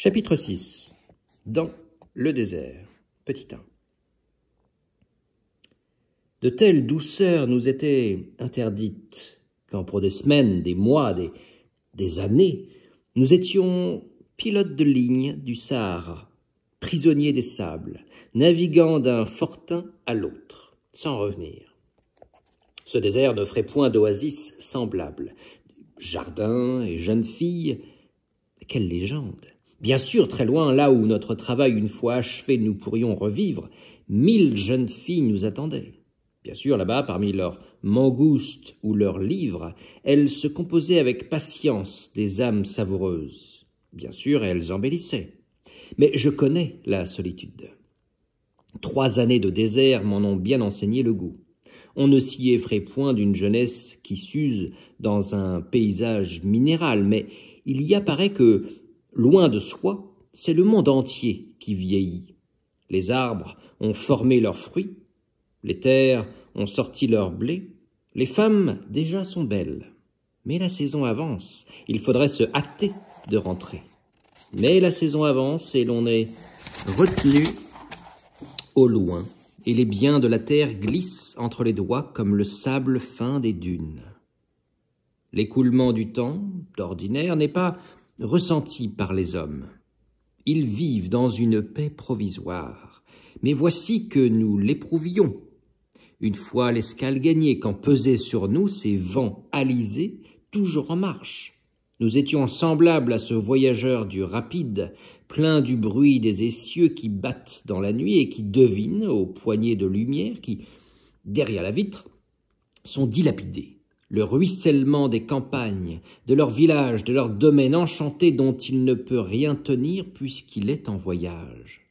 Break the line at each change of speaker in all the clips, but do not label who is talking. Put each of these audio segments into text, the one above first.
Chapitre 6. Dans le désert. Petit 1. De telles douceurs nous étaient interdites quand pour des semaines, des mois, des années, nous étions pilotes de ligne du Sahara, prisonniers des sables, naviguant d'un fortin à l'autre, sans revenir. Ce désert n'offrait point d'oasis semblable. Jardins et jeunes filles, quelle légende! Bien sûr, très loin, là où notre travail une fois achevé nous pourrions revivre, 1000 jeunes filles nous attendaient. Bien sûr, là-bas, parmi leurs mangoustes ou leurs livres, elles se composaient avec patience des âmes savoureuses. Bien sûr, elles embellissaient. Mais je connais la solitude. 3 années de désert m'en ont bien enseigné le goût. On ne s'y effraie point d'une jeunesse qui s'use dans un paysage minéral, mais il y apparaît que, loin de soi, c'est le monde entier qui vieillit. Les arbres ont formé leurs fruits, les terres ont sorti leur blé, les femmes déjà sont belles. Mais la saison avance, il faudrait se hâter de rentrer. Mais la saison avance et l'on est retenu au loin, et les biens de la terre glissent entre les doigts comme le sable fin des dunes. L'écoulement du temps, d'ordinaire, n'est pas ressenti par les hommes. Ils vivent dans une paix provisoire, mais voici que nous l'éprouvions. Une fois l'escale gagnée, quand pesaient sur nous ces vents alizés, toujours en marche. Nous étions semblables à ce voyageur du rapide, plein du bruit des essieux qui battent dans la nuit et qui devinent, aux poignées de lumière qui, derrière la vitre, sont dilapidés. Le ruissellement des campagnes, de leurs villages, de leurs domaines enchantés dont il ne peut rien tenir puisqu'il est en voyage.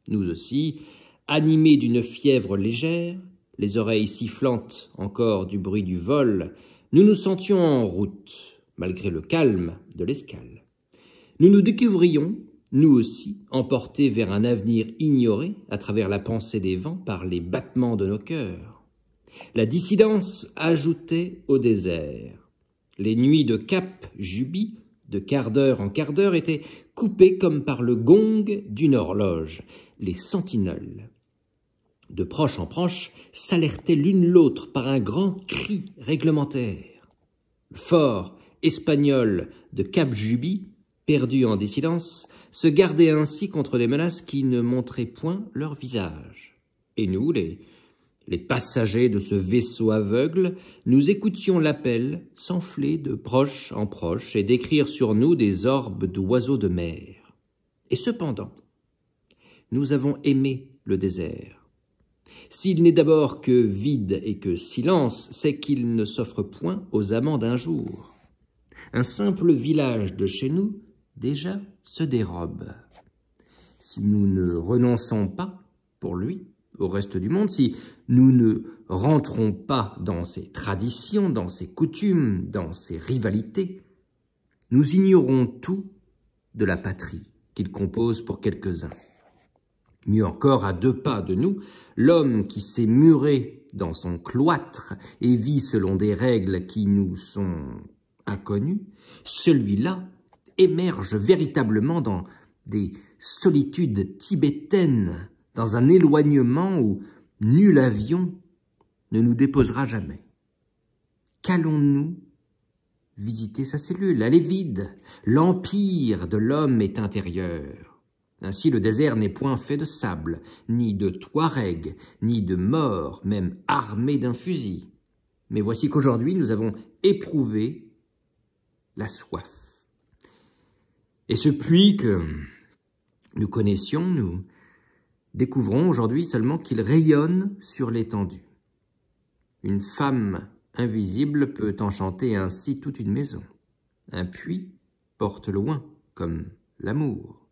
Nous aussi, animés d'une fièvre légère, les oreilles sifflantes encore du bruit du vol, nous nous sentions en route, malgré le calme de l'escale. Nous nous découvrions, nous aussi, emportés vers un avenir ignoré à travers la pensée des vents par les battements de nos cœurs. La dissidence ajoutait au désert. Les nuits de Cap Juby, de quart d'heure en quart d'heure, étaient coupées comme par le gong d'une horloge. Les sentinelles, de proche en proche, s'alertaient l'une l'autre par un grand cri réglementaire. Le fort espagnol de Cap Juby, perdu en dissidence, se gardait ainsi contre les menaces qui ne montraient point leur visage. Et nous, les passagers de ce vaisseau aveugle, nous écoutions l'appel s'enfler de proche en proche et décrire sur nous des orbes d'oiseaux de mer. Et cependant, nous avons aimé le désert. S'il n'est d'abord que vide et que silence, c'est qu'il ne s'offre point aux amants d'un jour. Un simple village de chez nous, déjà, se dérobe. Si nous ne renonçons pas, pour lui, au reste du monde, si nous ne rentrons pas dans ses traditions, dans ses coutumes, dans ses rivalités, nous ignorons tout de la patrie qu'il compose pour quelques-uns. Mieux encore, à 2 pas de nous, l'homme qui s'est muré dans son cloître et vit selon des règles qui nous sont inconnues, celui-là émerge véritablement dans des solitudes tibétaines, dans un éloignement où nul avion ne nous déposera jamais. Qu'allons-nous visiter sa cellule? Elle est vide. L'empire de l'homme est intérieur. Ainsi, le désert n'est point fait de sable, ni de touareg, ni de morts, même armés d'un fusil. Mais voici qu'aujourd'hui, nous avons éprouvé la soif. Et ce puits que nous connaissions, nous découvrons aujourd'hui seulement qu'il rayonne sur l'étendue. Une femme invisible peut enchanter ainsi toute une maison. Un puits porte loin, comme l'amour.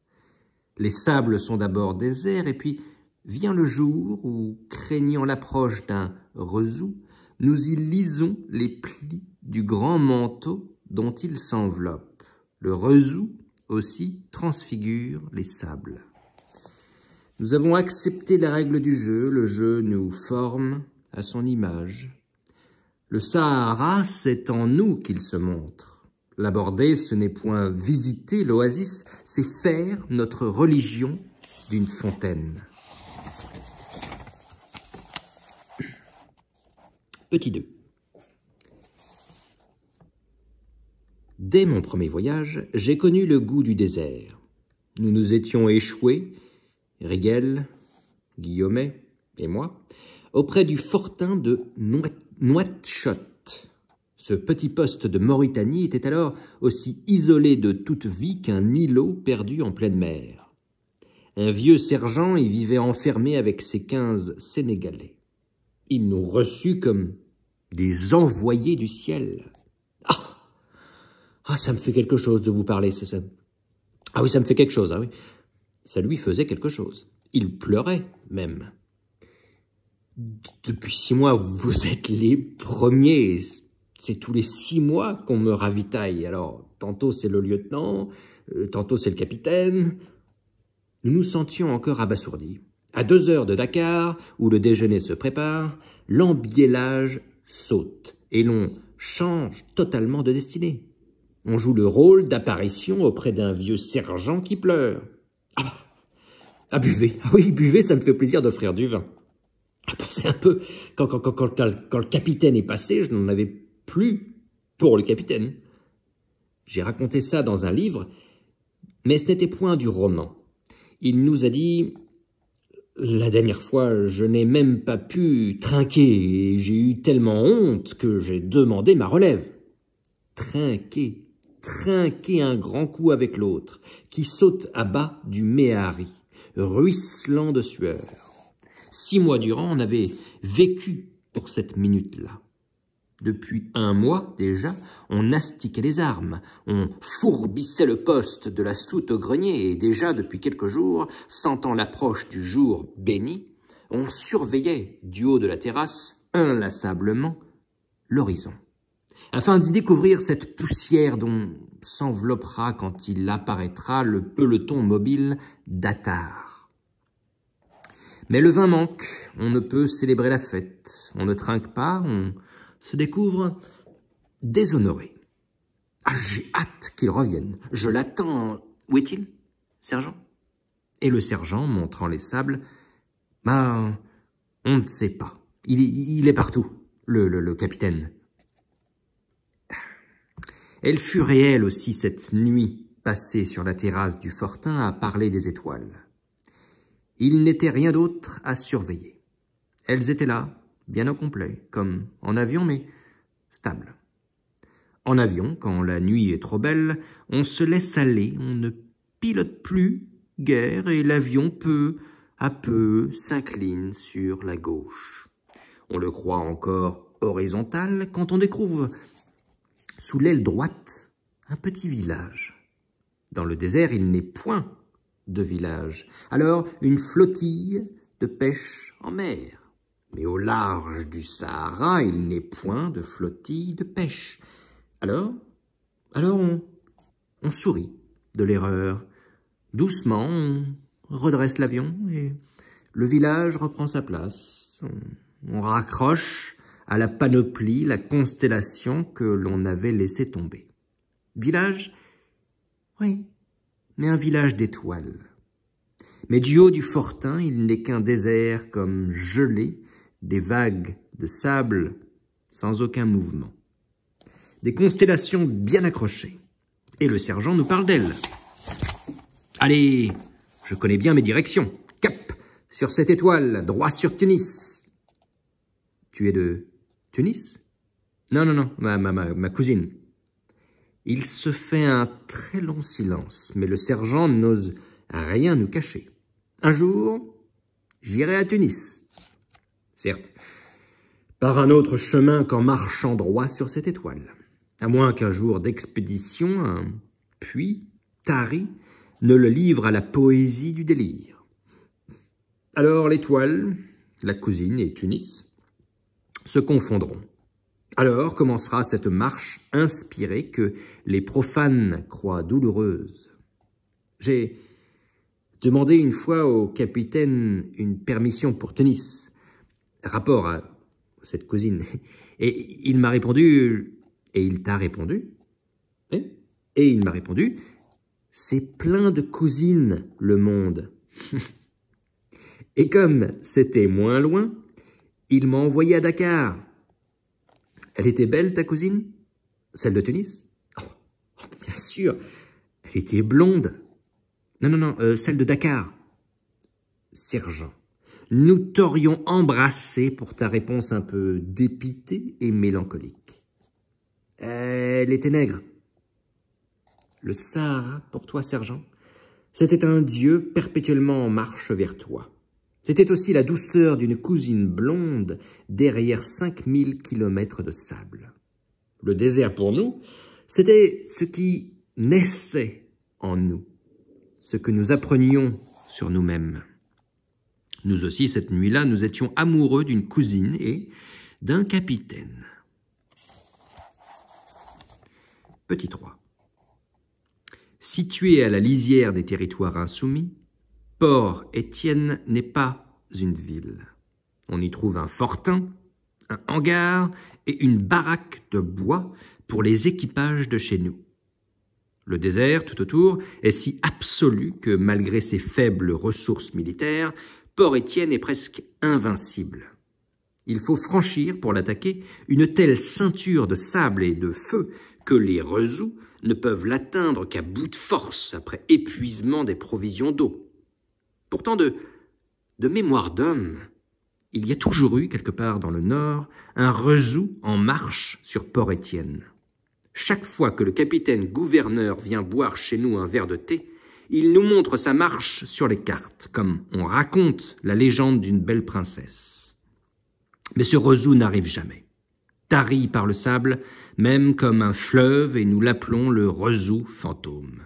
Les sables sont d'abord déserts, et puis vient le jour où, craignant l'approche d'un rezou, nous y lisons les plis du grand manteau dont il s'enveloppe. Le rezou aussi transfigure les sables. Nous avons accepté la règle du jeu, le jeu nous forme à son image. Le Sahara, c'est en nous qu'il se montre. L'aborder, ce n'est point visiter l'oasis, c'est faire notre religion d'une fontaine. Petit 2. Dès mon premier voyage, j'ai connu le goût du désert. Nous nous étions échoués, Rigel, Guillaumet et moi, auprès du fortin de Nouakchott. Ce petit poste de Mauritanie était alors aussi isolé de toute vie qu'un îlot perdu en pleine mer. Un vieux sergent y vivait enfermé avec ses 15 Sénégalais. Il nous reçut comme des envoyés du ciel. Ah, ça me fait quelque chose de vous parler, c'est ça. Ah oui, ça me fait quelque chose, ah oui. Ça lui faisait quelque chose. Il pleurait, même. Depuis 6 mois, vous êtes les premiers. C'est tous les 6 mois qu'on me ravitaille. Alors, tantôt c'est le lieutenant, tantôt c'est le capitaine. Nous nous sentions encore abasourdis. À 2 heures de Dakar, où le déjeuner se prépare, l'embiellage saute et l'on change totalement de destinée. On joue le rôle d'apparition auprès d'un vieux sergent qui pleure. Buvez. Ah oui, buvez, ça me fait plaisir d'offrir du vin. Pensez un peu, quand le capitaine est passé, je n'en avais plus pour le capitaine. J'ai raconté ça dans un livre, mais ce n'était point du roman. Il nous a dit, la dernière fois, je n'ai même pas pu trinquer et j'ai eu tellement honte que j'ai demandé ma relève. Trinquer un grand coup avec l'autre, qui saute à bas du Méhari, ruisselant de sueur. 6 mois durant, on avait vécu pour cette minute-là. Depuis 1 mois déjà, on astiquait les armes, on fourbissait le poste de la soute au grenier et déjà depuis quelques jours, sentant l'approche du jour béni, on surveillait du haut de la terrasse, inlassablement, l'horizon, afin d'y découvrir cette poussière dont s'enveloppera quand il apparaîtra le peloton mobile d'Attar. Mais le vin manque, on ne peut célébrer la fête, on ne trinque pas, on se découvre déshonoré. J'ai hâte qu'il revienne, je l'attends. Où est-il, sergent? Et le sergent, montrant les sables, on ne sait pas. Il est partout, le capitaine. Elle fut réelle aussi cette nuit passée sur la terrasse du fortin à parler des étoiles. Il n'était rien d'autre à surveiller. Elles étaient là, bien au complet, comme en avion, mais stable. En avion, quand la nuit est trop belle, on se laisse aller, on ne pilote plus guère et l'avion peu à peu s'incline sur la gauche. On le croit encore horizontal quand on découvre sous l'aile droite un petit village. Dans le désert, il n'est point de village. Alors, une flottille de pêche en mer. Mais au large du Sahara, il n'est point de flottille de pêche. Alors on sourit de l'erreur. Doucement, on redresse l'avion et le village reprend sa place. On raccroche à la panoplie la constellation que l'on avait laissé tomber. Village? Oui, mais un village d'étoiles. Mais du haut du fortin, il n'est qu'un désert comme gelé, des vagues de sable sans aucun mouvement. Des constellations bien accrochées. Et le sergent nous parle d'elles. Allez, je connais bien mes directions. Cap sur cette étoile, droit sur Tunis. Tu es de Tunis? Non, ma cousine. Il se fait un très long silence, mais le sergent n'ose rien nous cacher. Un jour, j'irai à Tunis. Certes, par un autre chemin qu'en marchant droit sur cette étoile. À moins qu'un jour d'expédition, un puits tari ne le livre à la poésie du délire. Alors l'étoile, la cousine et Tunis se confondront. Alors commencera cette marche inspirée que les profanes croient douloureuse. J'ai demandé une fois au capitaine une permission pour Tunis, rapport à cette cousine, et il m'a répondu, et il t'a répondu? Et il m'a répondu, c'est plein de cousines, le monde. Et comme c'était moins loin, il m'a envoyé à Dakar. Elle était belle, ta cousine? Celle de Tunis? Oh, bien sûr, elle était blonde. Non, celle de Dakar. Sergent, nous t'aurions embrassé pour ta réponse un peu dépitée et mélancolique. Elle était nègre. Le Sahara, pour toi, sergent, c'était un dieu perpétuellement en marche vers toi. C'était aussi la douceur d'une cousine blonde derrière 5000 kilomètres de sable. Le désert, pour nous, c'était ce qui naissait en nous, ce que nous apprenions sur nous-mêmes. Nous aussi, cette nuit-là, nous étions amoureux d'une cousine et d'un capitaine. Petit 3. Situé à la lisière des territoires insoumis, Port-Étienne n'est pas une ville. On y trouve un fortin, un hangar et une baraque de bois pour les équipages de chez nous. Le désert, tout autour, est si absolu que, malgré ses faibles ressources militaires, Port-Étienne est presque invincible. Il faut franchir, pour l'attaquer, une telle ceinture de sable et de feu que les Rezous ne peuvent l'atteindre qu'à bout de force après épuisement des provisions d'eau. Pourtant, de mémoire d'homme, il y a toujours eu, quelque part dans le nord, un Rezou en marche sur Port-Étienne. Chaque fois que le capitaine gouverneur vient boire chez nous un verre de thé, il nous montre sa marche sur les cartes, comme on raconte la légende d'une belle princesse. Mais ce Rezou n'arrive jamais. Tari par le sable, même comme un fleuve, et nous l'appelons le Rezou fantôme.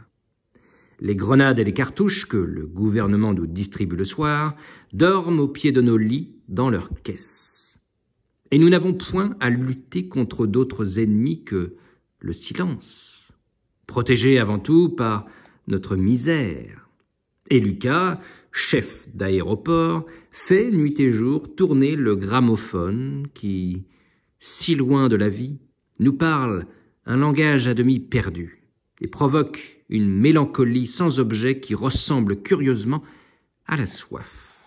Les grenades et les cartouches que le gouvernement nous distribue le soir dorment au pied de nos lits dans leurs caisses. Et nous n'avons point à lutter contre d'autres ennemis que le silence, protégé avant tout par notre misère. Et Lucas, chef d'aéroport, fait nuit et jour tourner le gramophone qui, si loin de la vie, nous parle un langage à demi perdu et provoque une mélancolie sans objet qui ressemble curieusement à la soif.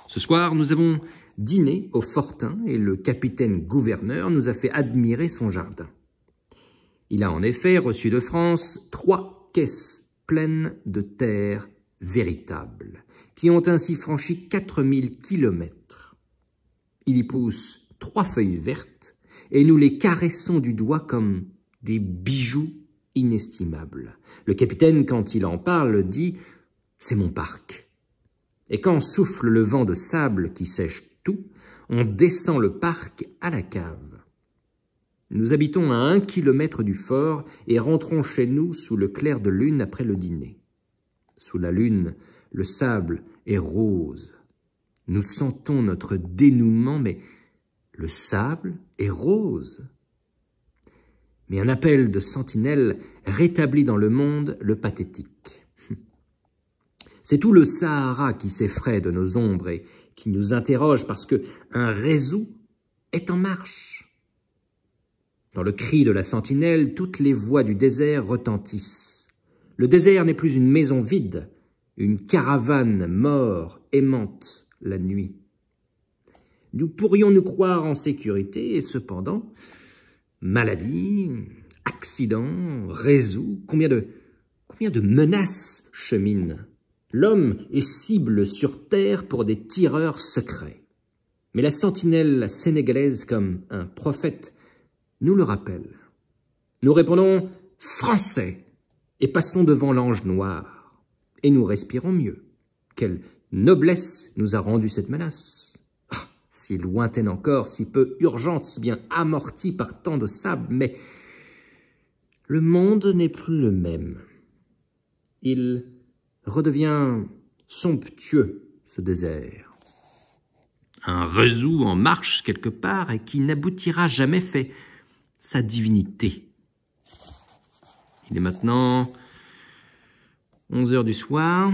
Ce soir, nous avons dîné au fortin et le capitaine gouverneur nous a fait admirer son jardin. Il a en effet reçu de France 3 caisses pleines de terre véritables, qui ont ainsi franchi 4000 kilomètres. Il y pousse 3 feuilles vertes et nous les caressons du doigt comme des bijoux inestimables. Le capitaine, quand il en parle, dit « c'est mon parc ». Et quand souffle le vent de sable qui sèche tout, on descend le parc à la cave. Nous habitons à 1 kilomètre du fort et rentrons chez nous sous le clair de lune après le dîner. Sous la lune, le sable est rose. Nous sentons notre dénouement, mais le sable est rose. Mais un appel de sentinelle rétablit dans le monde le pathétique. C'est tout le Sahara qui s'effraie de nos ombres et qui nous interroge parce que un Rezou est en marche. Dans le cri de la sentinelle, toutes les voix du désert retentissent. Le désert n'est plus une maison vide, une caravane mort aimante la nuit. Nous pourrions nous croire en sécurité et cependant, maladie, accident, Rezou, combien de menaces cheminent. L'homme est cible sur terre pour des tireurs secrets. Mais la sentinelle sénégalaise, comme un prophète, nous le rappelle. Nous répondons « Français » et passons devant l'ange noir. Et nous respirons mieux. Quelle noblesse nous a rendu cette menace. Ah, si lointaine encore, si peu urgente, si bien amortie par tant de sable, mais le monde n'est plus le même. Il redevient somptueux, ce désert. Un Rezou en marche quelque part et qui n'aboutira jamais fait sa divinité. Il est maintenant 11 heures du soir.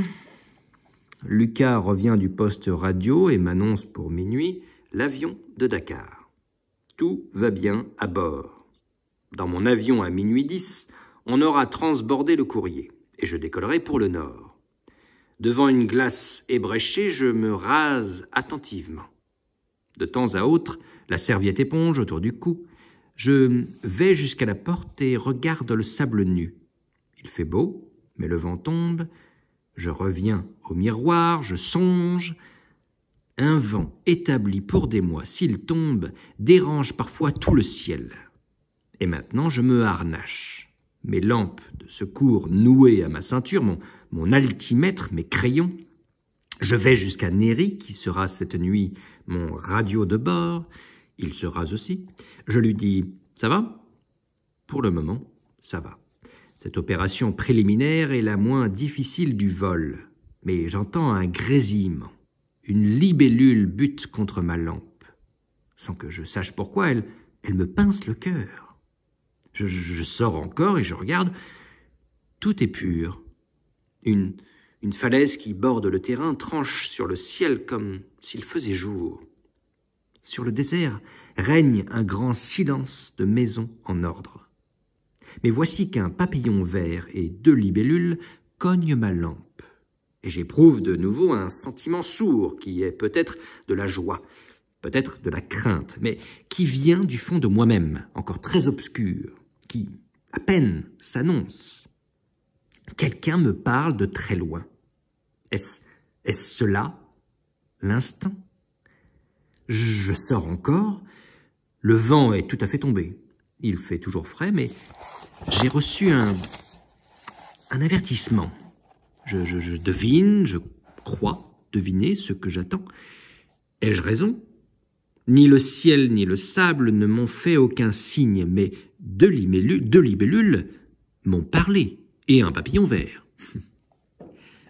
Lucas revient du poste radio et m'annonce pour minuit l'avion de Dakar. Tout va bien à bord. Dans mon avion à minuit 10, on aura transbordé le courrier, et je décollerai pour le nord. Devant une glace ébréchée, je me rase attentivement. De temps à autre, la serviette éponge autour du cou, je vais jusqu'à la porte et regarde le sable nu. Il fait beau, mais le vent tombe. Je reviens au miroir, je songe. Un vent établi pour des mois, s'il tombe, dérange parfois tout le ciel. Et maintenant, je me harnache. Mes lampes de secours nouées à ma ceinture, mon altimètre, mes crayons. Je vais jusqu'à Néry, qui sera cette nuit mon radio de bord. Il se rase aussi. Je lui dis « Ça va ?» Pour le moment, ça va. Cette opération préliminaire est la moins difficile du vol. Mais j'entends un grésillement. Une libellule bute contre ma lampe. Sans que je sache pourquoi, elle me pince le cœur. Je sors encore et je regarde. Tout est pur. Une falaise qui borde le terrain tranche sur le ciel comme s'il faisait jour. Sur le désert règne un grand silence de maisons en ordre. Mais voici qu'un papillon vert et 2 libellules cognent ma lampe. Et j'éprouve de nouveau un sentiment sourd qui est peut-être de la joie, peut-être de la crainte, mais qui vient du fond de moi-même, encore très obscur, qui, à peine, s'annonce. Quelqu'un me parle de très loin. Est-ce cela, l'instinct? Je sors encore. Le vent est tout à fait tombé. Il fait toujours frais, mais j'ai reçu un avertissement. Je devine, je crois deviner ce que j'attends. Ai-je raison? Ni le ciel ni le sable ne m'ont fait aucun signe, mais 2 libellules m'ont parlé, et un papillon vert.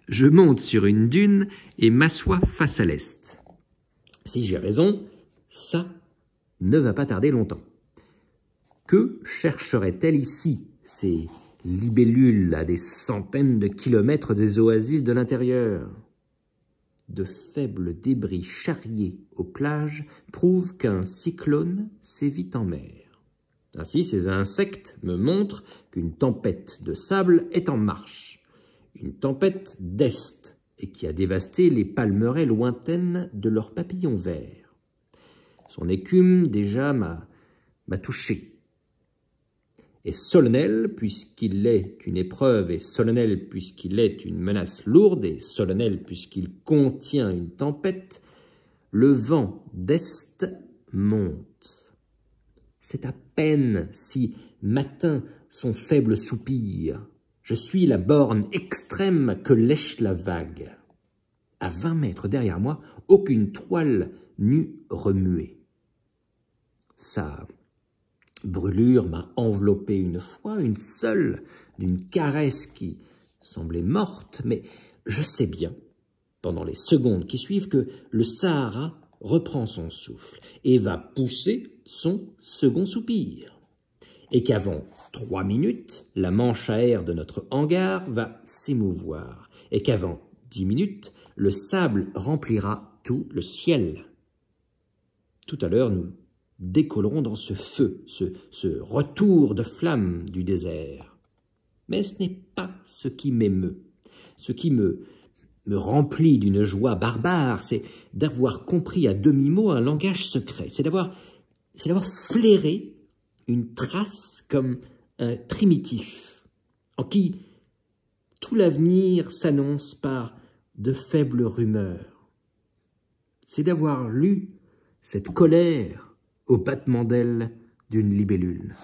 Je monte sur une dune et m'assois face à l'est. Si j'ai raison, ça ne va pas tarder longtemps. Que chercheraient-elles ici, ces libellules à des centaines de kilomètres des oasis de l'intérieur? De faibles débris charriés aux plages prouvent qu'un cyclone sévit en mer. Ainsi, ces insectes me montrent qu'une tempête de sable est en marche, une tempête d'est, et qui a dévasté les palmeraies lointaines de leurs papillons verts. Son écume déjà m'a touché. Et solennel, puisqu'il est une épreuve, et solennel, puisqu'il est une menace lourde, et solennel, puisqu'il contient une tempête, le vent d'est monte. C'est à peine si m'atteint son faible soupir. Je suis la borne extrême que lèche la vague. À 20 mètres derrière moi, aucune toile n'eût remué. Sa brûlure m'a enveloppé une fois, une seule, d'une caresse qui semblait morte, mais je sais bien, pendant les secondes qui suivent, que le Sahara reprend son souffle et va pousser son second soupir, et qu'avant 3 minutes, la manche à air de notre hangar va s'émouvoir, et qu'avant 10 minutes, le sable remplira tout le ciel. Tout à l'heure, nous décollerons dans ce feu, ce retour de flamme du désert. Mais ce n'est pas ce qui m'émeut. Ce qui me remplit d'une joie barbare, c'est d'avoir compris à demi-mot un langage secret. C'est d'avoir flairé une trace comme un primitif, en qui tout l'avenir s'annonce par de faibles rumeurs. C'est d'avoir lu cette colère au battement d'ailes d'une libellule.